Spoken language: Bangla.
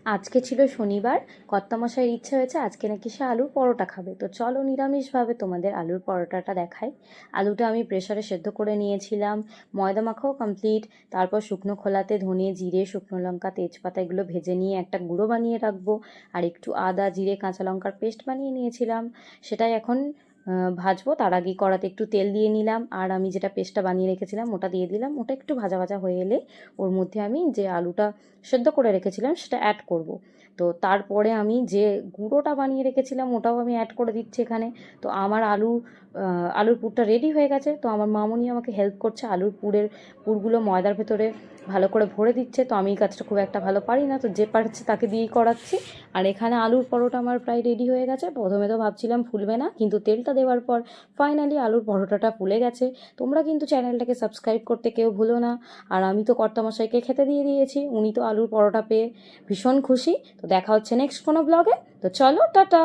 আজকে ছিল শনিবার। কর্তামশাইয়ের ইচ্ছা হয়েছে আজকে নাকি সে আলুর পরোটা খাবে। তো চলো নিরামিষভাবে তোমাদের আলুর পরোটাটা দেখাই। আলুটা আমি প্রেসারে সেদ্ধ করে নিয়েছিলাম, ময়দা মাখাও কমপ্লিট। তারপর শুকনো খোলাতে ধনে, জিরে, শুকনো লঙ্কা, তেজপাতা এগুলো ভেজে নিয়ে একটা গুঁড়ো বানিয়ে রাখবো। আর একটু আদা, জিরে, কাঁচা লঙ্কার পেস্ট বানিয়ে নিয়েছিলাম, সেটাই এখন ভাজবো। তার আগে কড়াতে একটু তেল দিয়ে নিলাম, আর আমি যেটা পেস্টটা বানিয়ে রেখেছিলাম ওটা দিয়ে দিলাম। ওটা একটু ভাজা ভাজা হয়ে এলে ওর মধ্যে আমি যে আলুটা সেদ্ধ করে রেখেছিলাম সেটা অ্যাড করব। তো তারপরে আমি যে গুঁড়োটা বানিয়ে রেখেছিলাম ওটাও আমি অ্যাড করে দিচ্ছি এখানে। তো আমার আলুর পুরটা রেডি হয়ে গেছে। তো আমার মামুনি আমাকে হেল্প করছে, আলুর পুরগুলো ময়দার ভেতরে ভালো করে ভরে দিচ্ছে। তো আমি এই কাজটা খুব একটা ভালো পারি না, তো যে পারছে তাকে দিয়েই করাচ্ছি। আর এখানে আলুর পরোটা আমার প্রায় রেডি হয়ে গেছে। প্রথমে তো ভাবছিলাম ফুলবে না, কিন্তু তেলটা দেওয়ার পর ফাইনালি আলুর পরোটাটা ফুলে গেছে। তোমরা কিন্তু চ্যানেলটাকে সাবস্ক্রাইব করতে কেউ ভুলো না। আর আমি তো কর্তামশাইকে খেতে দিয়ে দিয়েছি, উনি তো আলুর পরোটা পেয়ে ভীষণ খুশি। তো দেখা হচ্ছে নেক্সট কোনো ব্লগে। তো চলো, টাটা।